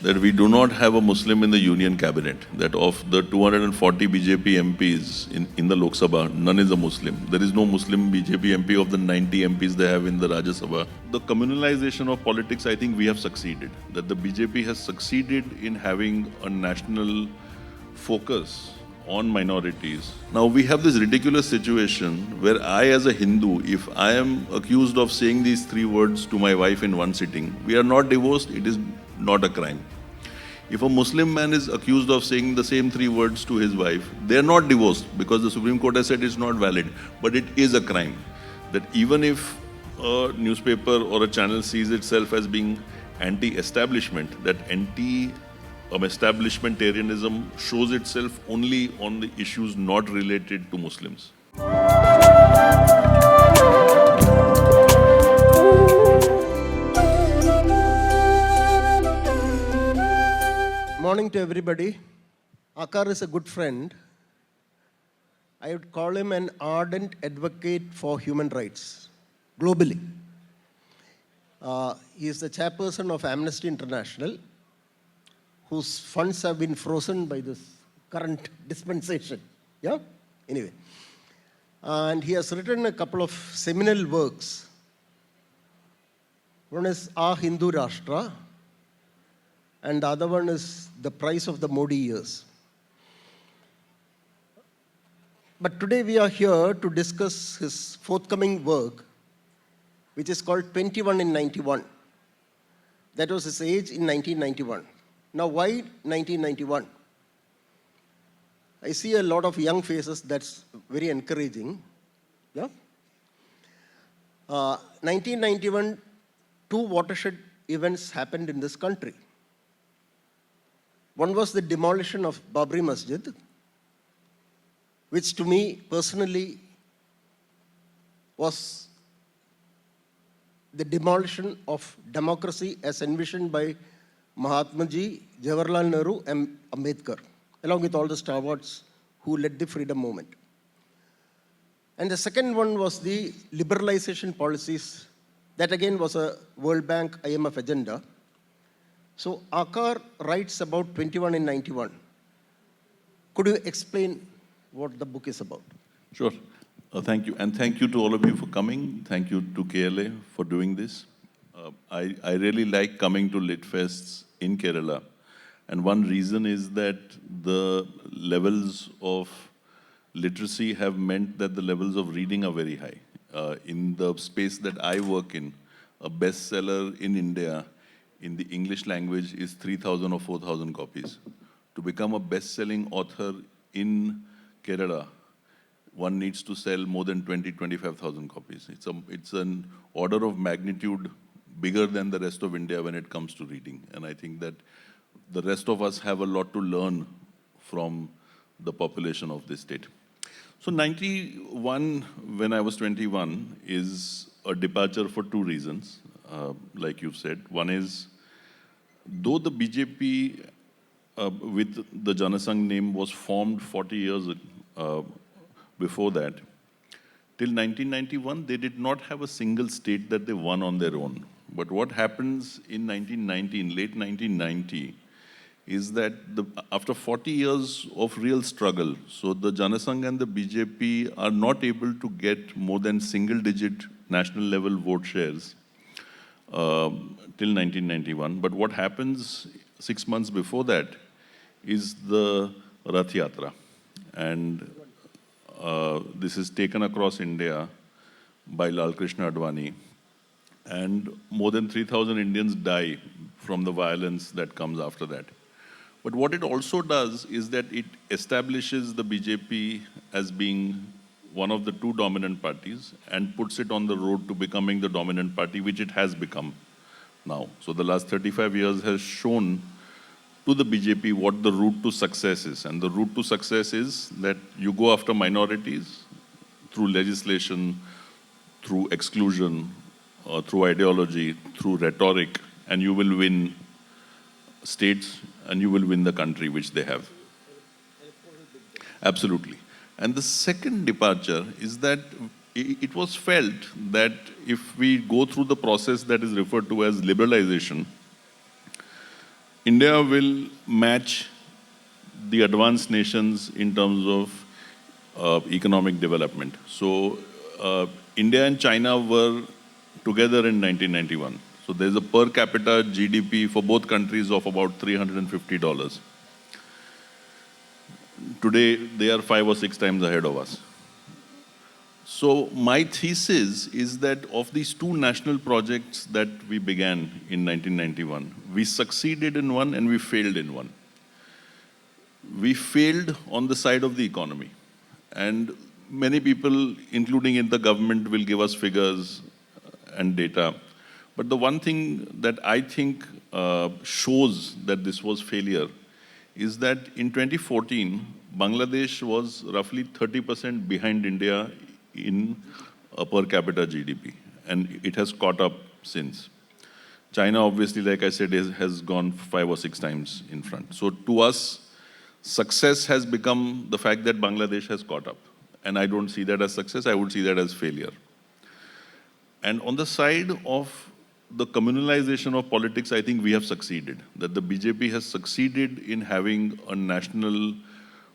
that we do not have a Muslim in the Union Cabinet, that of the 240 BJP MPs in the Lok Sabha, none is a Muslim. There is no Muslim BJP MP of the 90 MPs they have in the Rajya Sabha. The communalization of politics, I think we have succeeded. That the BJP has succeeded in having a national focus on minorities. Now we have this ridiculous situation where I, as a Hindu, if I am accused of saying these three words to my wife in one sitting, we are not divorced, it is not a crime. If a Muslim man is accused of saying the same three words to his wife, they are not divorced because the Supreme Court has said it's not valid. But it is a crime. That even if a newspaper or a channel sees itself as being anti-establishment, that anti-establishmentarianism shows itself only on the issues not related to Muslims. Morning to everybody. Aakar is a good friend. I would call him an ardent advocate for human rights globally. He is the chairperson of Amnesty International, whose funds have been frozen by this current dispensation. Yeah? Anyway. And he has written a couple of seminal works. One is A Hindu Rashtra, and the other one is The Price of the Modi Years. But today we are here to discuss his forthcoming work, which is called 21 in 91. That was his age in 1991. Now, why 1991? I see a lot of young faces, that's very encouraging. Yeah? 1991, two watershed events happened in this country. One was the demolition of Babri Masjid, which to me personally was the demolition of democracy as envisioned by Mahatma Ji, Jawaharlal Nehru, and Ambedkar, along with all the stalwarts who led the freedom movement. And the second one was the liberalization policies. That again was a World Bank IMF agenda. So Aakar writes about 21 in 91. Could you explain what the book is about? Sure. Thank you. And thank you to all of you for coming. Thank you to KLA for doing this. I really like coming to Litfests in Kerala. And one reason is that the levels of literacy have meant that the levels of reading are very high. In the space that I work in, a bestseller in India in the English language is 3,000 or 4,000 copies. To become a best-selling author in Kerala, one needs to sell more than 25,000 copies. It's an order of magnitude bigger than the rest of India when it comes to reading. And I think that the rest of us have a lot to learn from the population of this state. So 91, when I was 21, is a departure for two reasons, like you've said. One is, though the BJP with the Janasangh name was formed 40 years before that, till 1991, they did not have a single state that they won on their own. But what happens in 1990, in late 1990, is that after 40 years of real struggle, so the Janasangh and the BJP are not able to get more than single-digit national level vote shares till 1991. But what happens 6 months before that is the Rath Yatra. And this is taken across India by Lal Krishna Advani. And more than 3,000 Indians die from the violence that comes after that. But what it also does is that it establishes the BJP as being one of the two dominant parties and puts it on the road to becoming the dominant party, which it has become now. So the last 35 years has shown to the BJP what the route to success is. And the route to success is that you go after minorities through legislation, through exclusion, through ideology, through rhetoric, and you will win states and you will win the country which they have. Absolutely. And the second departure is that it was felt that if we go through the process that is referred to as liberalization, India will match the advanced nations in terms of economic development. So India and China were together in 1991. So there's a per capita GDP for both countries of about $350. Today, they are 5 or 6 times ahead of us. So my thesis is that of these two national projects that we began in 1991, we succeeded in one and we failed in one. We failed on the side of the economy. And many people, including in the government, will give us figures and data. But the one thing that I think shows that this was failure is that in 2014, Bangladesh was roughly 30% behind India in per capita GDP, and it has caught up since. China, obviously, like I said, has gone 5 or 6 times in front. So to us, success has become the fact that Bangladesh has caught up. And I don't see that as success, I would see that as failure. And on the side of the communalization of politics, I think we have succeeded. That the BJP has succeeded in having a national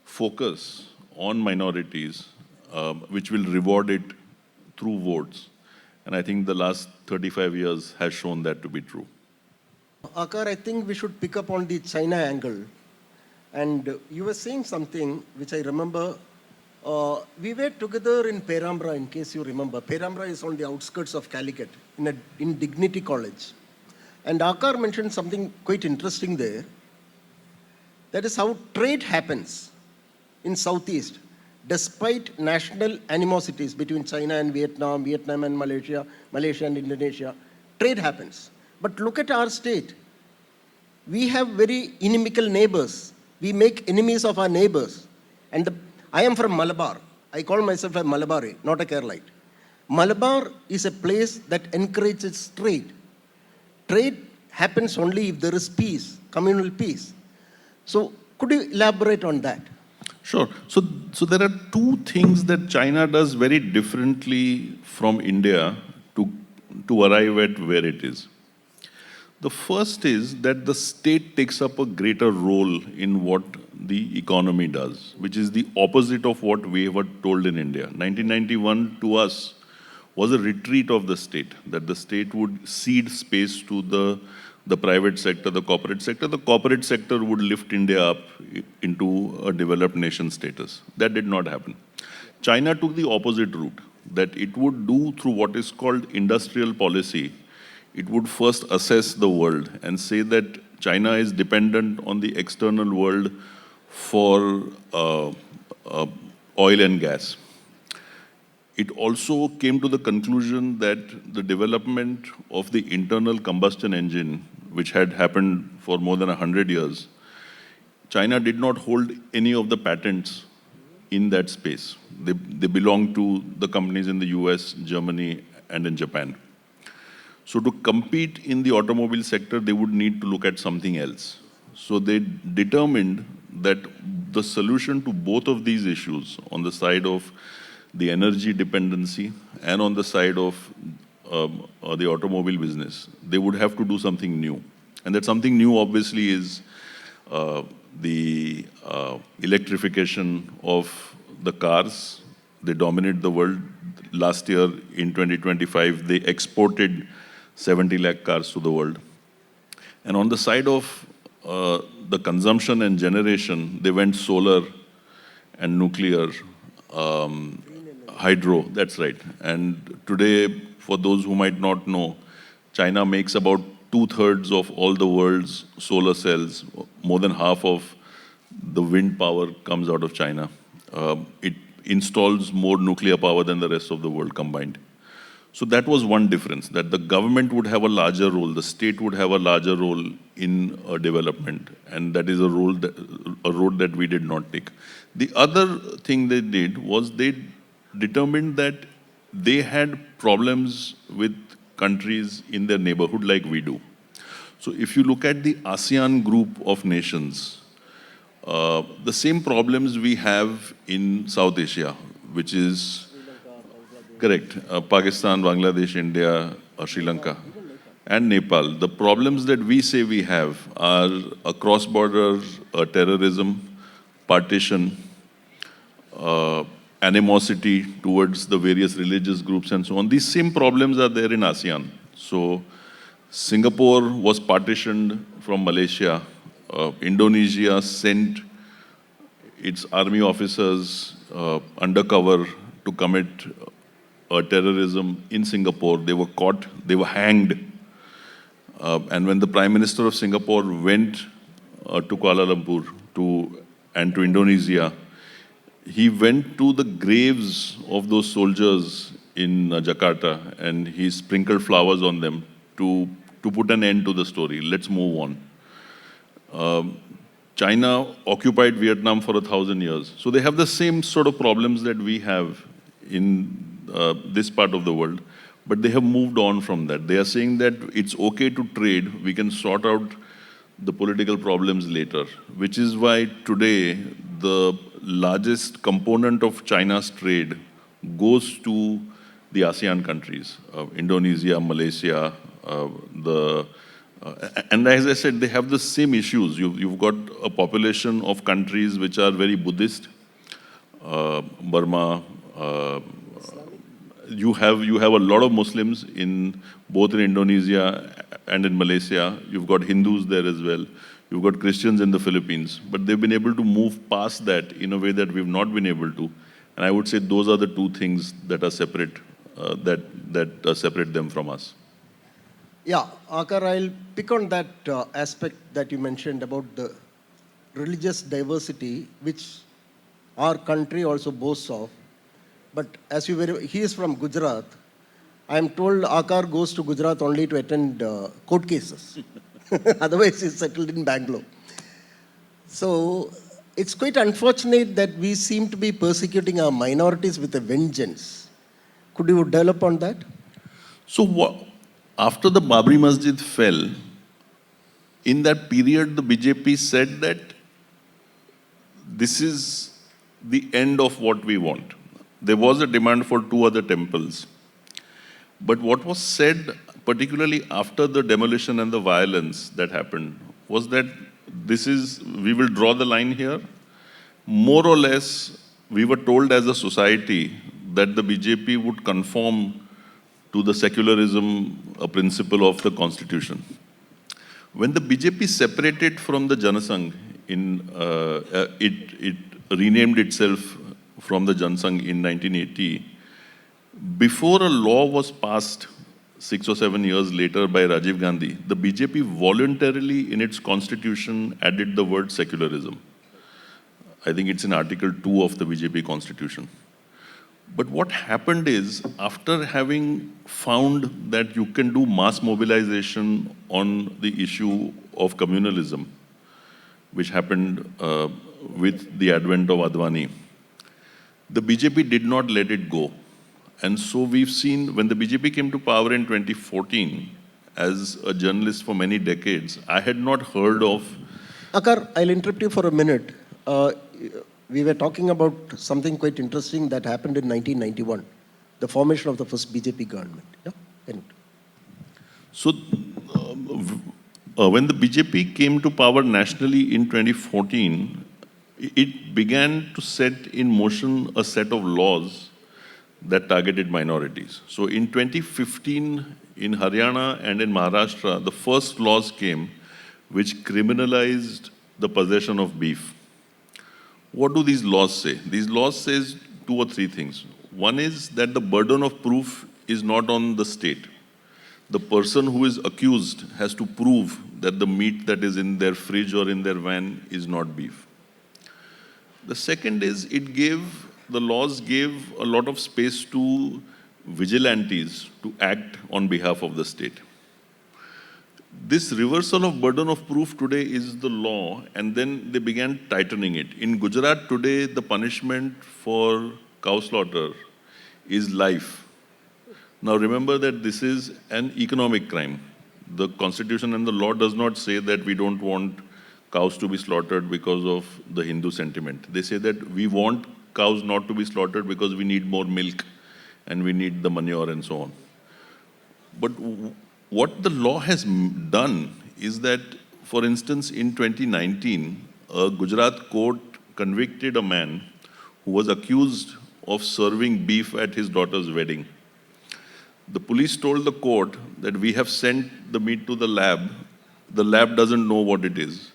focus on minorities, which will reward it through votes. And I think the last 35 years has shown that to be true. Aakar, I think we should pick up on the China angle. And you were saying something which I remember. We were together in Perambra, in case you remember. Perambra is on the outskirts of Calicut, in Dignity College. And Aakar mentioned something quite interesting there. That is how trade happens in Southeast, despite national animosities between China and Vietnam, Vietnam and Malaysia, Malaysia and Indonesia. Trade happens. But look at our state. We have very inimical neighbors. We make enemies of our neighbors. And I am from Malabar. I call myself a Malabari, not a Keralite. Malabar is a place that encourages trade. Trade happens only if there is peace, communal peace. So could you elaborate on that? Sure. So there are two things that China does very differently from India to arrive at where it is. The first is that the state takes up a greater role in what the economy does, which is the opposite of what we were told in India. 1991 to us was a retreat of the state, that the state would cede space to the private sector, the corporate sector. The corporate sector would lift India up into a developed nation status. That did not happen. China took the opposite route, that it would do through what is called industrial policy. It would first assess the world and say that China is dependent on the external world for oil and gas. It also came to the conclusion that the development of the internal combustion engine, which had happened for more than 100 years, China did not hold any of the patents in that space. They belong to the companies in the US, Germany, and in Japan. So to compete in the automobile sector, they would need to look at something else. So they determined that the solution to both of these issues, on the side of the energy dependency and on the side of the automobile business, they would have to do something new. And that something new, obviously, is the electrification of the cars. They dominate the world. Last year, in 2025, they exported 70 lakh cars to the world. And on the side of the consumption and generation, they went solar and nuclear, hydro, that's right. And today, for those who might not know, China makes about 2/3 of all the world's solar cells. More than half of the wind power comes out of China. It installs more nuclear power than the rest of the world combined. So that was one difference, that the government would have a larger role, the state would have a larger role in development, and that is a road that we did not take. The other thing they did was they determined that they had problems with countries in their neighborhood like we do. So if you look at the ASEAN group of nations, the same problems we have in South Asia, which is correct. Pakistan, Bangladesh, India, Sri Lanka. and Nepal. The problems that we say we have are a cross-border terrorism, partition, animosity towards the various religious groups and so on. These same problems are there in ASEAN. So Singapore was partitioned from Malaysia. Indonesia sent its army officers undercover to commit terrorism in Singapore. They were caught, they were hanged. And when the Prime Minister of Singapore went to Kuala Lumpur and to Indonesia, he went to the graves of those soldiers in Jakarta and he sprinkled flowers on them to put an end to the story. Let's move on. China occupied Vietnam for 1,000 years. So they have the same sort of problems that we have in this part of the world, but they have moved on from that. They are saying that it's okay to trade, we can sort out the political problems later, which is why today the largest component of China's trade goes to the ASEAN countries, Indonesia, Malaysia, and as I said, they have the same issues. You've got a population of countries which are very Buddhist, Burma. You have a lot of Muslims in both in Indonesia and in Malaysia. You've got Hindus there as well. You've got Christians in the Philippines. But they've been able to move past that in a way that we've not been able to. And I would say those are the two things that are separate, that separate them from us. Yeah, Aakar, I'll pick on that aspect that you mentioned about the religious diversity, which our country also boasts of. But as he is from Gujarat. I am told Aakar goes to Gujarat only to attend court cases. Otherwise, he's settled in Bangalore. So it's quite unfortunate that we seem to be persecuting our minorities with a vengeance. Could you develop on that? So after the Babri Masjid fell, in that period, the BJP said that this is the end of what we want. There was a demand for 2 other temples. But what was said, particularly after the demolition and the violence that happened, was that we will draw the line here. More or less, we were told as a society that the BJP would conform to the secularism principle of the constitution. When the BJP separated from the Janasangh, it renamed itself from the Janasangh in 1980, before a law was passed 6 or 7 years later by Rajiv Gandhi, the BJP voluntarily in its constitution added the word secularism. I think it's in Article 2 of the BJP constitution. But what happened is, after having found that you can do mass mobilization on the issue of communalism, which happened with the advent of Advani, the BJP did not let it go. And so we've seen, when the BJP came to power in 2014, as a journalist for many decades, I had not heard of... Aakar, I'll interrupt you for a minute. We were talking about something quite interesting that happened in 1991, the formation of the first BJP government. Yeah? So, when the BJP came to power nationally in 2014, it began to set in motion a set of laws that targeted minorities. So in 2015, in Haryana and in Maharashtra, the first laws came which criminalized the possession of beef. What do these laws say? These laws says 2 or 3 things. One is that the burden of proof is not on the state. The person who is accused has to prove that the meat that is in their fridge or in their van is not beef. The second is the laws gave a lot of space to vigilantes to act on behalf of the state. This reversal of burden of proof today is the law, and then they began tightening it. In Gujarat today, the punishment for cow slaughter is life. Now remember that this is an economic crime. The constitution and the law does not say that we don't want cows to be slaughtered because of the Hindu sentiment. They say that we want cows not to be slaughtered because we need more milk and we need the manure and so on. But what the law has done is that, for instance, in 2019, a Gujarat court convicted a man who was accused of serving beef at his daughter's wedding. The police told the court that we have sent the meat to the lab. The lab doesn't know what it is.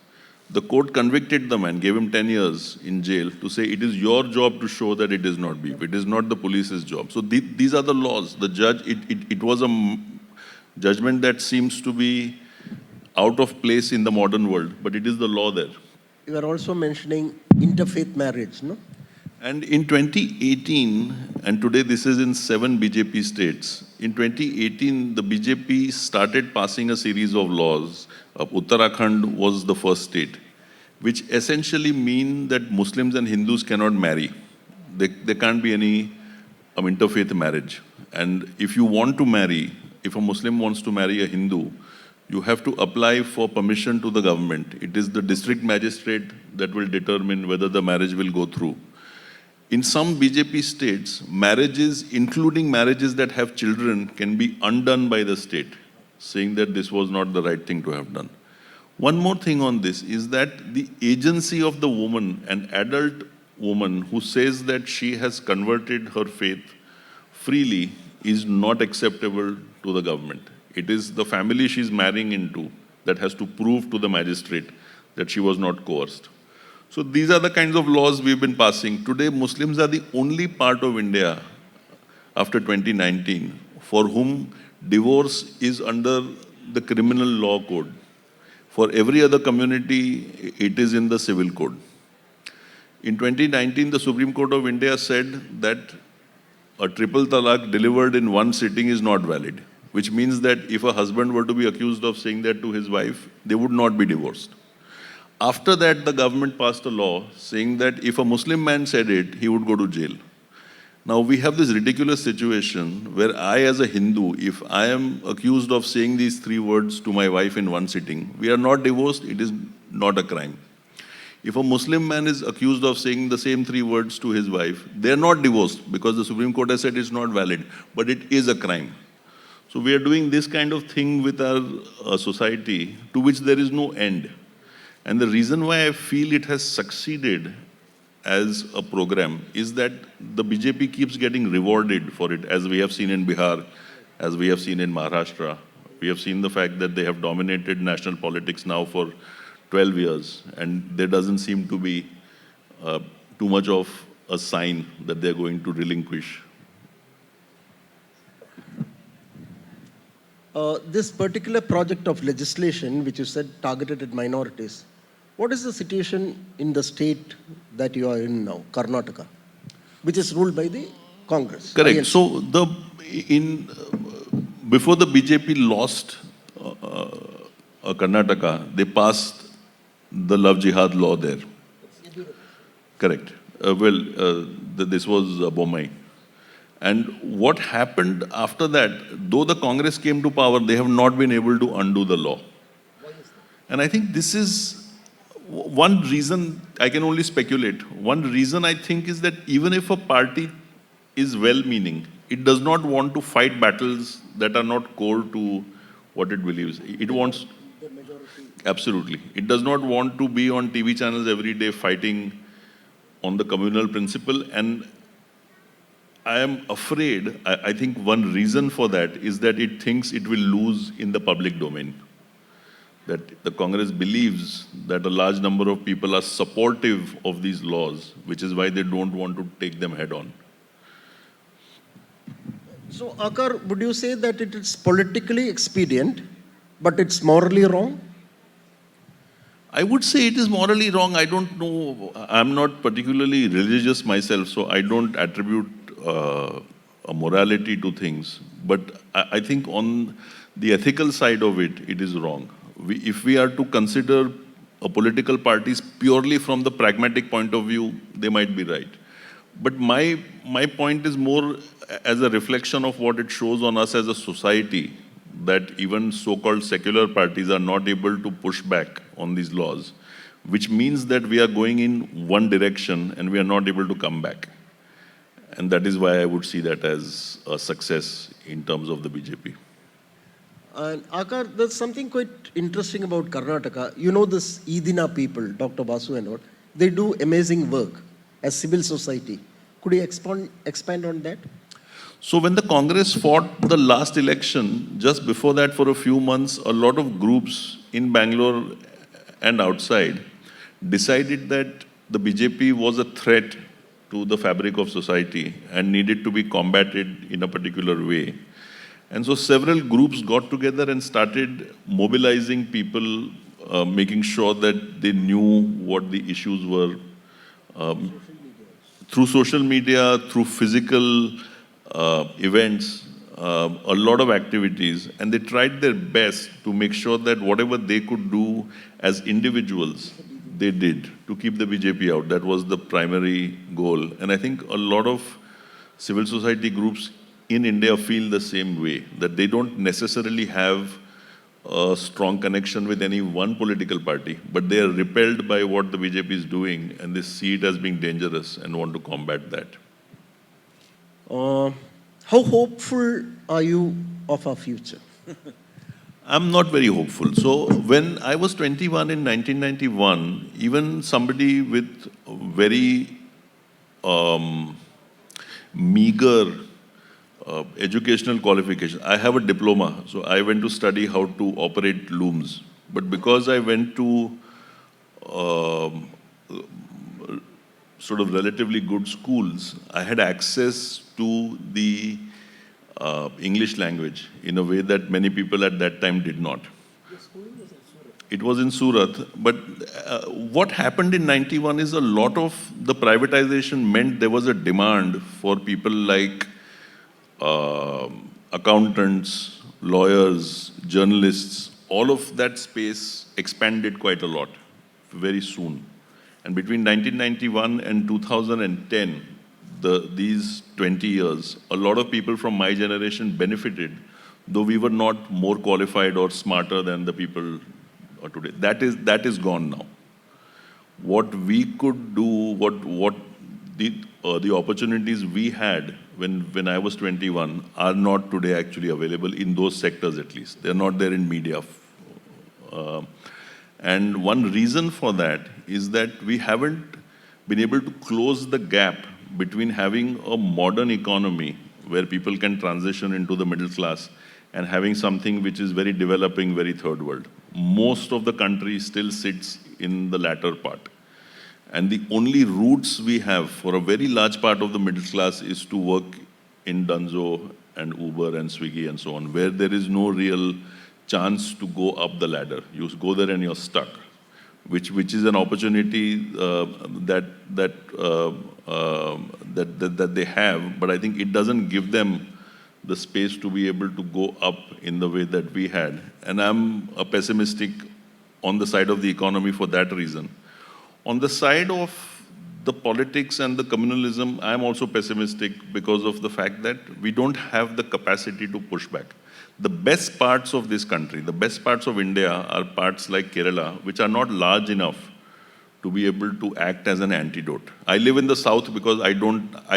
The court convicted the man, gave him 10 years in jail to say it is your job to show that it is not beef. It is not the police's job. So these are the laws. The judge, it was a judgment that seems to be out of place in the modern world, but it is the law there. You are also mentioning interfaith marriage, no? And in 2018, and today this is in 7 BJP states, in 2018, the BJP started passing a series of laws. Uttarakhand was the first state, which essentially mean that Muslims and Hindus cannot marry. There can't be any interfaith marriage. And if you want to marry, if a Muslim wants to marry a Hindu, you have to apply for permission to the government. It is the district magistrate that will determine whether the marriage will go through. In some BJP states, marriages, including marriages that have children, can be undone by the state, saying that this was not the right thing to have done. One more thing on this is that the agency of the woman, an adult woman who says that she has converted her faith freely, is not acceptable to the government. It is the family she's marrying into that has to prove to the magistrate that she was not coerced. So these are the kinds of laws we've been passing. Today, Muslims are the only part of India after 2019 for whom divorce is under the criminal law code. For every other community, it is in the civil code. In 2019, the Supreme Court of India said that a triple talaq delivered in one sitting is not valid, which means that if a husband were to be accused of saying that to his wife, they would not be divorced. After that, the government passed a law saying that if a Muslim man said it, he would go to jail. Now, we have this ridiculous situation where I, as a Hindu, if I am accused of saying these 3 words to my wife in one sitting, we are not divorced, it is not a crime. If a Muslim man is accused of saying the same 3 words to his wife, they are not divorced because the Supreme Court has said it's not valid, but it is a crime. So we are doing this kind of thing with our society to which there is no end. And the reason why I feel it has succeeded as a program is that the BJP keeps getting rewarded for it, as we have seen in Bihar, as we have seen in Maharashtra. We have seen the fact that they have dominated national politics now for 12 years, and there doesn't seem to be too much of a sign that they're going to relinquish. This particular project of legislation, which you said targeted at minorities, what is the situation in the state that you are in now, Karnataka, which is ruled by the Congress? Correct. So before the BJP lost Karnataka, they passed the love jihad law there. Correct. This was Bombay. And what happened after that, though the Congress came to power, they have not been able to undo the law. And I think this is one reason. I can only speculate. One reason I think is that even if a party is well-meaning, it does not want to fight battles that are not core to what it believes. It wants... Absolutely. It does not want to be on TV channels every day fighting on the communal principle. And I am afraid, I think one reason for that is that it thinks it will lose in the public domain. That the Congress believes that a large number of people are supportive of these laws, which is why they don't want to take them head on. So, Aakar, would you say that it is politically expedient, but it's morally wrong? I would say it is morally wrong. I don't know. I'm not particularly religious myself, so I don't attribute a morality to things. But I think on the ethical side of it, it is wrong. If we are to consider a political parties purely from the pragmatic point of view, they might be right. But my point is more as a reflection of what it shows on us as a society, that even so-called secular parties are not able to push back on these laws, which means that we are going in one direction and we are not able to come back. And that is why I would see that as a success in terms of the BJP. And Aakar, there's something quite interesting about Karnataka. You know this Idina people, Dr. Basu and all, they do amazing work as civil society. Could you expand on that? So when the Congress fought the last election, just before that for a few months, a lot of groups in Bangalore and outside decided that the BJP was a threat to the fabric of society and needed to be combated in a particular way. And so several groups got together and started mobilizing people, making sure that they knew what the issues were, through social media, through physical events, a lot of activities, and they tried their best to make sure that whatever they could do as individuals, they did to keep the BJP out. That was the primary goal. And I think a lot of civil society groups in India feel the same way, that they don't necessarily have a strong connection with any one political party, but they are repelled by what the BJP is doing and they see it as being dangerous and want to combat that. How hopeful are you of our future? I'm not very hopeful. So when I was 21 in 1991, even somebody with very meager educational qualification. I have a diploma, so I went to study how to operate looms. But because I went to sort of relatively good schools, I had access to the English language in a way that many people at that time did not. It was in Surat, but what happened in 91 is a lot of the privatization meant there was a demand for people like accountants, lawyers, journalists. All of that space expanded quite a lot very soon. And between 1991 and 2010, these 20 years, a lot of people from my generation benefited, though we were not more qualified or smarter than the people today. That is gone now. What we could do, what the opportunities we had when I was 21 are not today actually available in those sectors at least. They're not there in media. And one reason for that is that we haven't been able to close the gap between having a modern economy where people can transition into the middle class and having something which is very developing, very third world. Most of the country still sits in the latter part. And the only routes we have for a very large part of the middle class is to work in Dunzo and Uber and Swiggy and so on, where there is no real chance to go up the ladder. You go there and you're stuck, which is an opportunity that they have, but I think it doesn't give them the space to be able to go up in the way that we had. And I'm a pessimistic on the side of the economy for that reason. On the side of the politics and the communalism, I'm also pessimistic because of the fact that we don't have the capacity to push back. The best parts of this country, the best parts of India are parts like Kerala, which are not large enough to be able to act as an antidote. I live in the south because I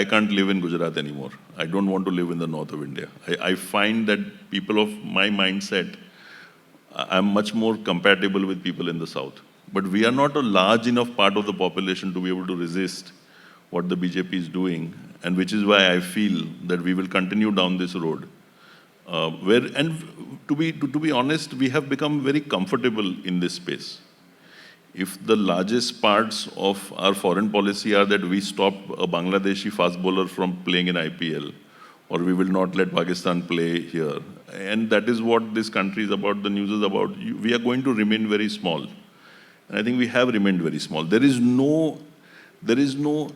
can't live in Gujarat anymore. I don't want to live in the north of India. I find that people of my mindset, I'm much more compatible with people in the south. But we are not a large enough part of the population to be able to resist what the BJP is doing, and which is why I feel that we will continue down this road. To be honest, we have become very comfortable in this space. If the largest parts of our foreign policy are that we stop a Bangladeshi fast bowler from playing in IPL, or we will not let Pakistan play here, and that is what this country is about, the news is about, we are going to remain very small. And I think we have remained very small. There is no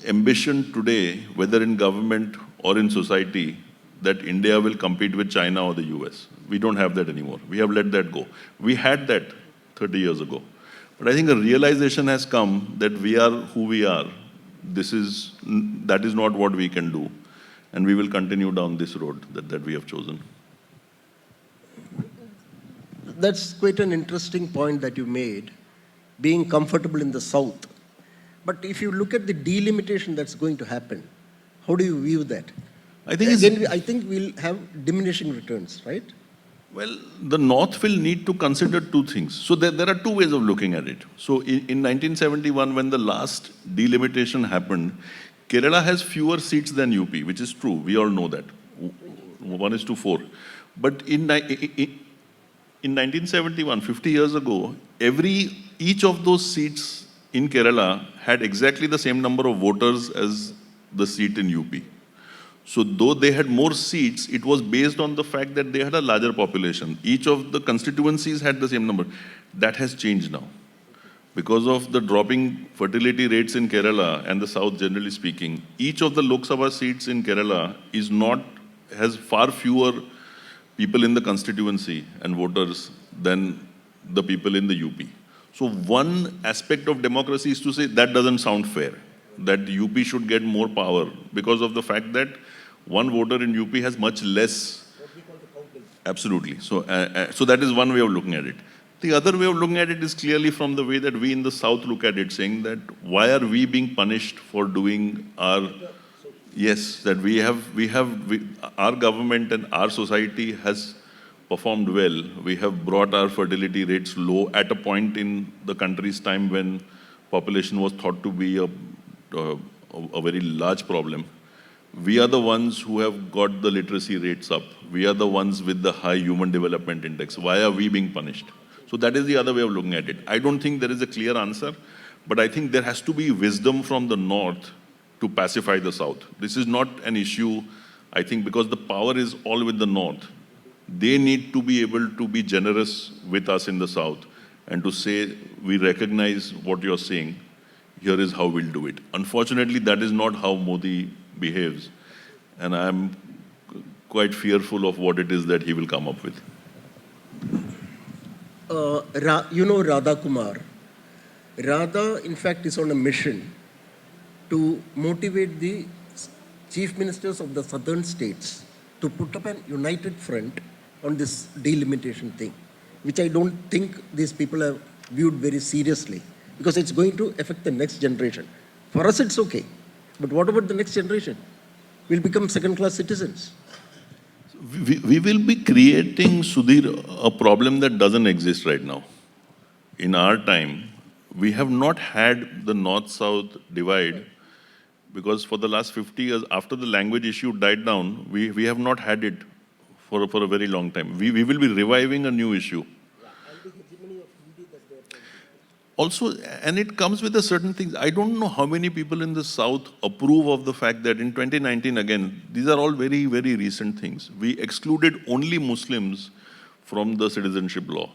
ambition today, whether in government or in society, that India will compete with China or the US. We don't have that anymore. We have let that go. We had that 30 years ago. But I think a realization has come that we are who we are. That is not what we can do. And we will continue down this road that we have chosen. That's quite an interesting point that you made, being comfortable in the south. But if you look at the delimitation that's going to happen, how do you view that? I think we'll have diminishing returns, right? Well, the North will need to consider two things. So there are two ways of looking at it. So in 1971, when the last delimitation happened, Kerala has fewer seats than UP, which is true. We all know that. 1:4. But in 1971, 50 years ago, each of those seats in Kerala had exactly the same number of voters as the seat in UP. So though they had more seats, it was based on the fact that they had a larger population. Each of the constituencies had the same number. That has changed now. Because of the dropping fertility rates in Kerala and the South generally speaking, each of the Lok Sabha seats in Kerala has far fewer people in the constituency and voters than the people in the UP. So one aspect of democracy is to say that doesn't sound fair, that UP should get more power because of the fact that one voter in UP has much less. Absolutely. So that is one way of looking at it. The other way of looking at it is clearly from the way that we in the South look at it, saying that why are we being punished for doing our. Yes, that our government and our society has performed well. We have brought our fertility rates low at a point in the country's time when population was thought to be a very large problem. We are the ones who have got the literacy rates up. We are the ones with the high human development index. Why are we being punished? So that is the other way of looking at it. I don't think there is a clear answer, but I think there has to be wisdom from the North to pacify the South. This is not an issue, I think, because the power is all with the North. They need to be able to be generous with us in the South and to say, we recognize what you're saying, here is how we'll do it. Unfortunately, that is not how Modi behaves, and I'm quite fearful of what it is that he will come up with. Radha Kumar. Radha, in fact, is on a mission to motivate the chief ministers of the southern states to put up an united front on this delimitation thing, which I don't think these people have viewed very seriously, because it's going to affect the next generation. For us, it's okay. But what about the next generation? We'll become second-class citizens. We will be creating, Sudhir, a problem that doesn't exist right now. In our time, we have not had the North-South divide because for the last 50 years, after the language issue died down, we have not had it for a very long time. We will be reviving a new issue. Also, and it comes with a certain things. I don't know how many people in the South approve of the fact that in 2019, again, these are all very, very recent things. We excluded only Muslims from the citizenship law.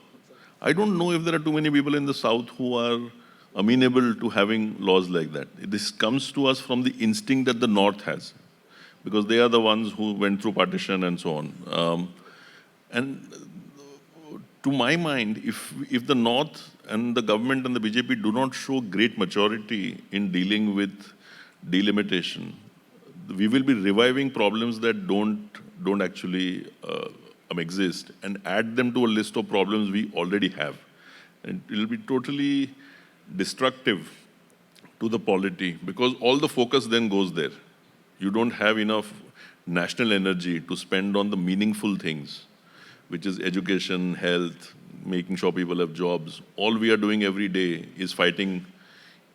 I don't know if there are too many people in the South who are amenable to having laws like that. This comes to us from the instinct that the North has, because they are the ones who went through partition and so on. And to my mind, if the North and the government and the BJP do not show great maturity in dealing with delimitation, we will be reviving problems that don't actually exist and add them to a list of problems we already have. And it will be totally destructive to the polity because all the focus then goes there. You don't have enough national energy to spend on the meaningful things, which is education, health, making sure people have jobs. All we are doing every day is fighting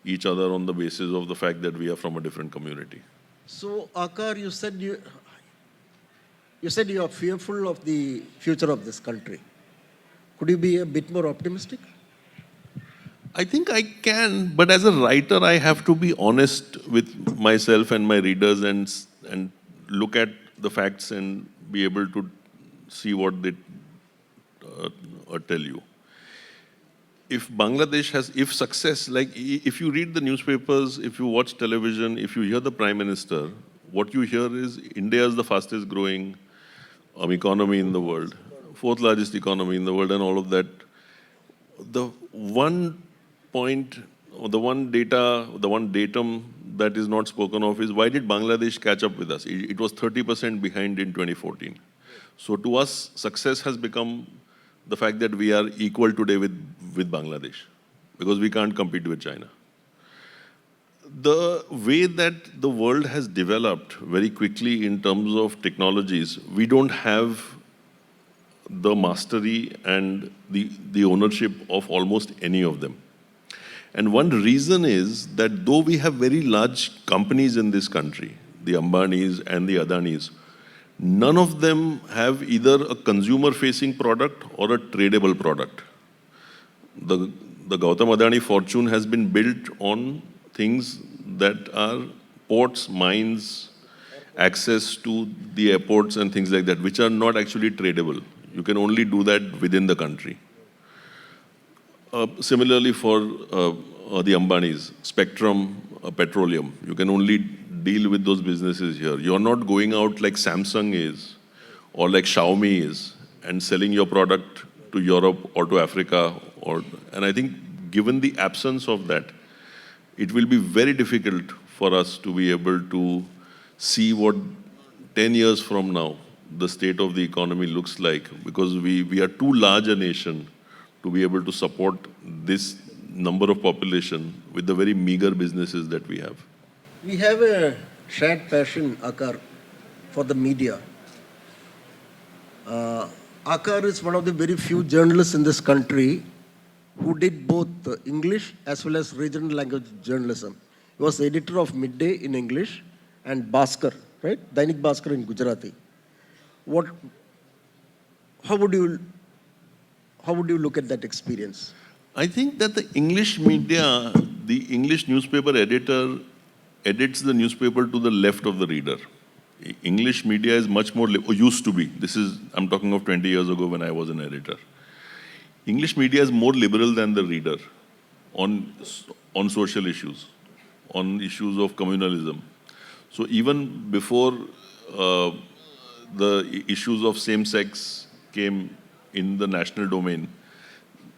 each other on the basis of the fact that we are from a different community. So, Aakar, you said you are fearful of the future of this country. Could you be a bit more optimistic? I think I can, but as a writer, I have to be honest with myself and my readers and look at the facts and be able to see what they tell you. If Bangladesh if success, like if you read the newspapers, if you watch television, if you hear the Prime Minister, what you hear is India is the fastest growing economy in the world, fourth largest economy in the world and all of that. The one point, or the one datum that is not spoken of is why did Bangladesh catch up with us? It was 30% behind in 2014. So to us, success has become the fact that we are equal today with Bangladesh because we can't compete with China. The way that the world has developed very quickly in terms of technologies, we don't have the mastery and the ownership of almost any of them. And one reason is that though we have very large companies in this country, the Ambanis and the Adanis, none of them have either a consumer-facing product or a tradable product. The Gautam Adani fortune has been built on things that are ports, mines, access to the airports and things like that, which are not actually tradable. You can only do that within the country. Similarly for the Ambanis, Spectrum Petroleum, you can only deal with those businesses here. You're not going out like Samsung is or like Xiaomi is and selling your product to Europe or to Africa. And I think given the absence of that, it will be very difficult for us to be able to see what 10 years from now the state of the economy looks like, because we are too large a nation to be able to support this number of population with the very meager businesses that we have. We have a shared passion, Aakar, for the media. Aakar is one of the very few journalists in this country who did both English as well as regional language journalism. He was editor of Midday in English and Bhaskar, right? Dainik Bhaskar in Gujarati. How would you look at that experience? I think that the English media, the English newspaper editor edits the newspaper to the left of the reader. English media is much more, or used to be. I'm talking of 20 years ago when I was an editor. English media is more liberal than the reader on social issues, on issues of communalism. So even before the issues of same-sex came in the national domain,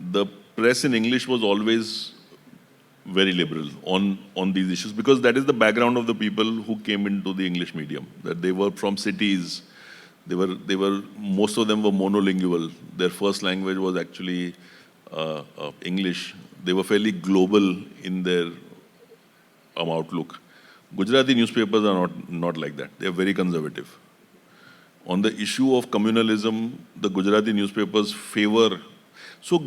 the press in English was always very liberal on these issues, because that is the background of the people who came into the English medium, that they were from cities. Most of them were monolingual. Their first language was actually English. They were fairly global in their outlook. Gujarati newspapers are not like that. They are very conservative. On the issue of communalism, the Gujarati newspapers favor. So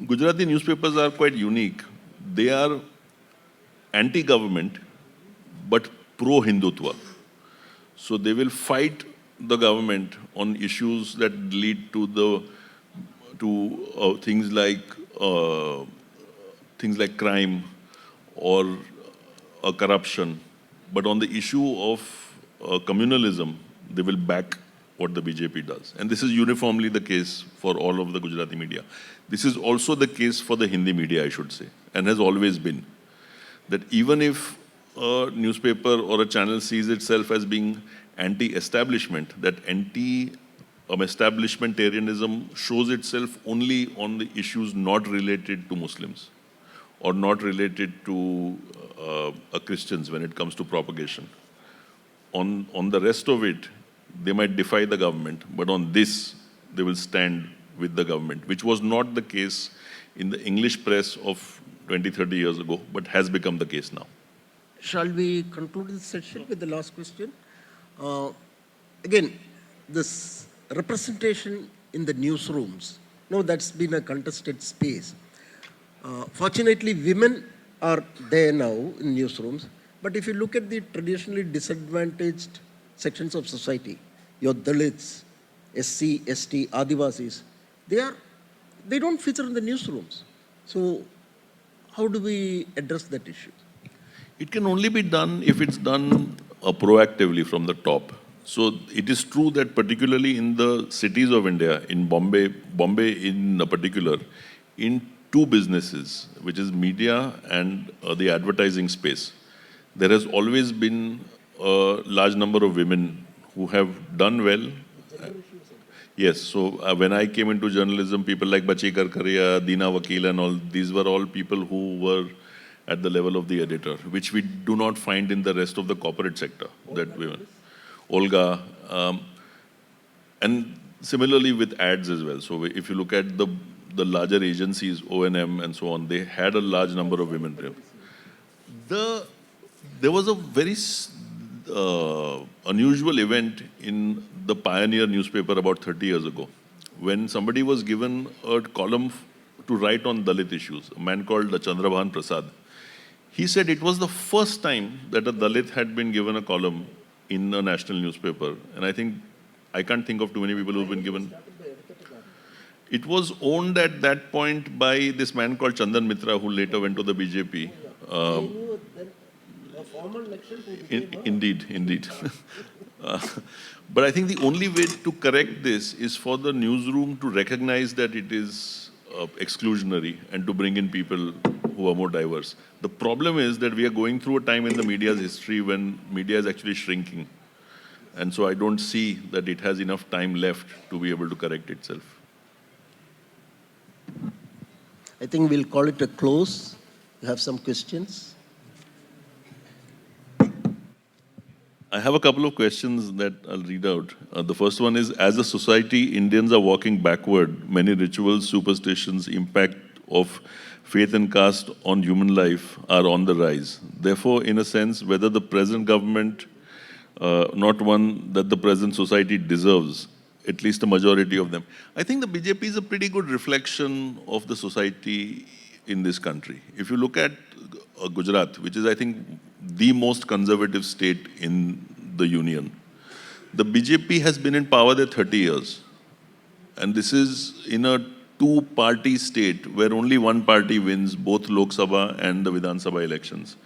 Gujarati newspapers are quite unique. They are anti-government, but pro-Hindutva. So they will fight the government on issues that lead to things like crime or corruption. But on the issue of communalism, they will back what the BJP does. And this is uniformly the case for all of the Gujarati media. This is also the case for the Hindi media, I should say, and has always been. That even if a newspaper or a channel sees itself as being anti-establishment, that anti-establishmentarianism shows itself only on the issues not related to Muslims or not related to Christians when it comes to propagation. On the rest of it, they might defy the government, but on this, they will stand with the government, which was not the case in the English press of 20, 30 years ago, but has become the case now. Shall we conclude this session with the last question? Again, this representation in the newsrooms, no, that's been a contested space. Fortunately, women are there now in newsrooms, but if you look at the traditionally disadvantaged sections of society, your Dalits, SC, ST, Adivasis, they don't feature in the newsrooms. So how do we address that issue? It can only be done if it's done proactively from the top. So it is true that particularly in the cities of India, in Bombay in particular, in two businesses, which is media and the advertising space, there has always been a large number of women who have done well. Yes, so when I came into journalism, people like Bachi Karkaria, Deena Vakil and all, these were all people who were at the level of the editor, which we do not find in the rest of the corporate sector. That women, Olga, and similarly with ads as well. So if you look at the larger agencies, O&M and so on, they had a large number of women there. There was a very unusual event in the Pioneer newspaper about 30 years ago. when somebody was given a column to write on Dalit issues, a man called Chandrabhan Prasad. He said it was the first time that a Dalit had been given a column in a national newspaper. And I can't think of too many people who've been given. It was owned at that point by this man called Chandan Mitra, who later went to the BJP. Indeed. But I think the only way to correct this is for the newsroom to recognize that it is exclusionary and to bring in people who are more diverse. The problem is that we are going through a time in the media's history when media is actually shrinking. And so I don't see that it has enough time left to be able to correct itself. I think we'll call it a close. You have some questions? I have a couple of questions that I'll read out. The first one is, as a society, Indians are walking backward. Many rituals, superstitions, impact of faith and caste on human life are on the rise. Therefore, in a sense, whether the present government, not one that the present society deserves, at least a majority of them. I think the BJP is a pretty good reflection of the society in this country. If you look at Gujarat, which is, I think, the most conservative state in the union, the BJP has been in power there 30 years. And this is in a two-party state where only one party wins both Lok Sabha and the Vidhan Sabha elections.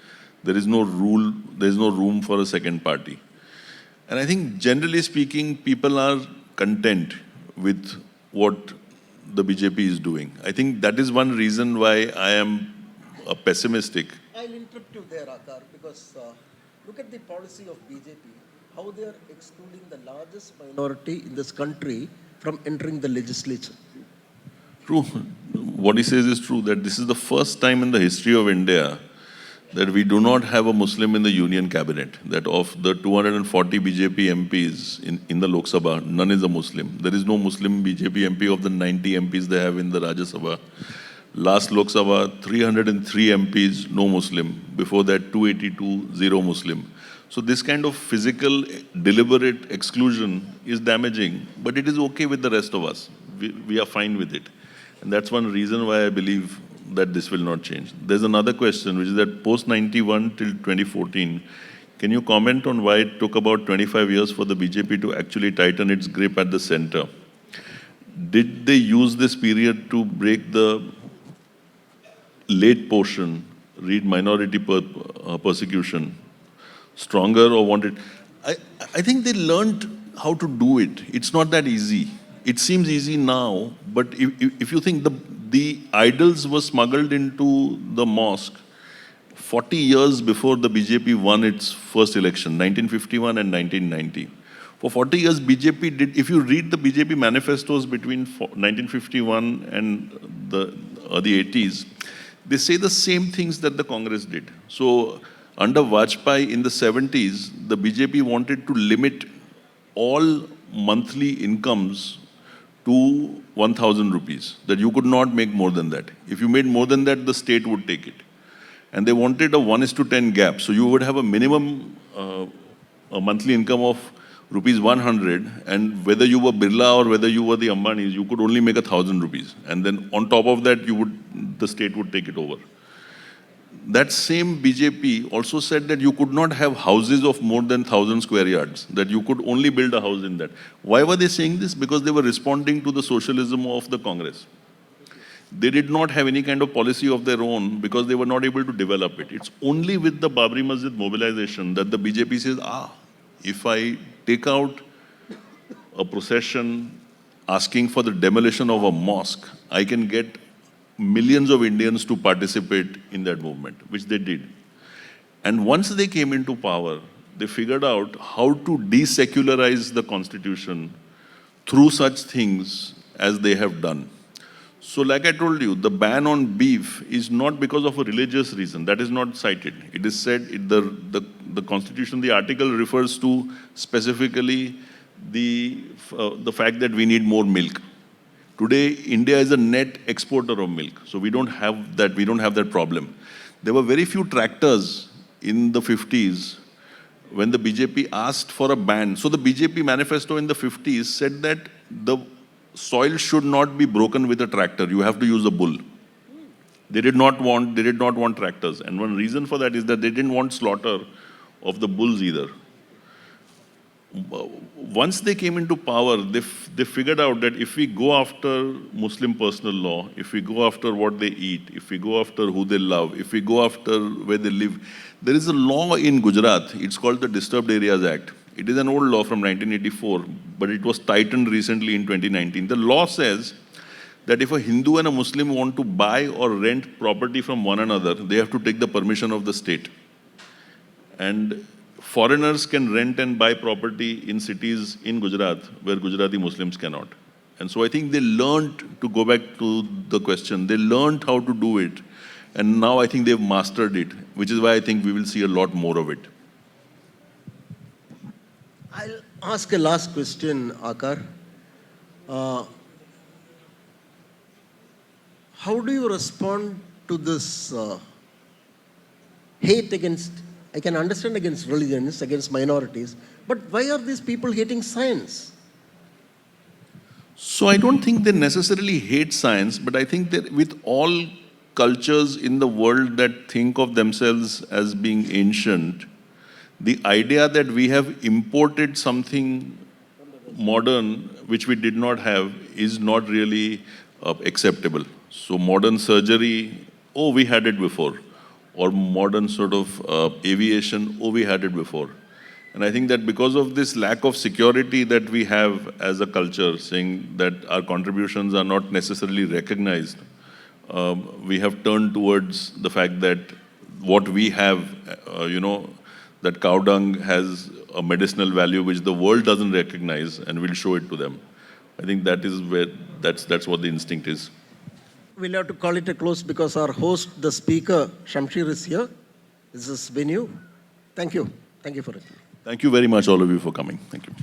There is no room for a second party. And I think, generally speaking, people are content with what the BJP is doing. I think that is one reason why I am pessimistic. I'll interrupt you there, Aakar, because look at the policy of BJP, how they are excluding the largest minority in this country from entering the legislature. True. What he says is true, that this is the first time in the history of India that we do not have a Muslim in the union cabinet. That of the 240 BJP MPs in the Lok Sabha, none is a Muslim. There is no Muslim BJP MP of the 90 MPs they have in the Rajya Sabha. Last Lok Sabha, 303 MPs, no Muslim. Before that, 282, zero Muslim. So this kind of physical, deliberate exclusion is damaging, but it is okay with the rest of us. We are fine with it. And that's one reason why I believe that this will not change. There's another question, which is that post-91 till 2014, can you comment on why it took about 25 years for the BJP to actually tighten its grip at the center? Did they use this period to break the late portion, read minority persecution, stronger, or wanted? I think they learned how to do it. It's not that easy. It seems easy now, but if you think the idols were smuggled into the mosque 40 years before the BJP won its first election, 1951 and 1990. For 40 years, BJP did, if you read the BJP manifestos between 1951 and the 80s, they say the same things that the Congress did. So under Vajpayee in the 70s, the BJP wanted to limit all monthly incomes to 1,000 rupees, that you could not make more than that. If you made more than that, the state would take it. And they wanted a 1:10 gap. So you would have a minimum a monthly income of rupees 100, and whether you were Birla or whether you were the Ambanis, you could only make 1,000 rupees. And then on top of that, the state would take it over. That same BJP also said that you could not have houses of more than 1,000 square yards, that you could only build a house in that. Why were they saying this? Because they were responding to the socialism of the Congress. They did not have any kind of policy of their own because they were not able to develop it. It's only with the Babri Masjid mobilization that the BJP says, if I take out a procession asking for the demolition of a mosque, I can get millions of Indians to participate in that movement, which they did. And once they came into power, they figured out how to desecularize the constitution through such things as they have done. So like I told you, the ban on beef is not because of a religious reason. That is not cited. It is said, the constitution, the article refers to specifically the fact that we need more milk. Today, India is a net exporter of milk, so we don't have that problem. There were very few tractors in the 50s when the BJP asked for a ban. So the BJP manifesto in the 50s said that the soil should not be broken with a tractor. You have to use a bull. They did not want tractors. And one reason for that is that they didn't want slaughter of the bulls either. Once they came into power, they figured out that if we go after Muslim personal law, if we go after what they eat, if we go after who they love, if we go after where they live, there is a law in Gujarat. It's called the Disturbed Areas Act. It is an old law from 1984, but it was tightened recently in 2019. The law says that if a Hindu and a Muslim want to buy or rent property from one another, they have to take the permission of the state. And foreigners can rent and buy property in cities in Gujarat where Gujarati Muslims cannot. And so I think they learned, to go back to the question, they learned how to do it. And now I think they've mastered it, which is why I think we will see a lot more of it. I'll ask a last question, Aakar. How do you respond to this hate against, I can understand against religions, against minorities, but why are these people hating science? So I don't think they necessarily hate science, but I think that with all cultures in the world that think of themselves as being ancient, the idea that we have imported something modern which we did not have is not really acceptable. So modern surgery, oh, we had it before. Or modern sort of aviation, oh, we had it before. And I think that because of this lack of security that we have as a culture, saying that our contributions are not necessarily recognized, we have turned towards the fact that what we have, that cow dung has a medicinal value which the world doesn't recognize, and we'll show it to them. I think that is where, that's what the instinct is. We'll have to call it a close because our host, the speaker, Shamshir, is here. This is venue. Thank you. Thank you for it. Thank you very much, all of you, for coming. Thank you.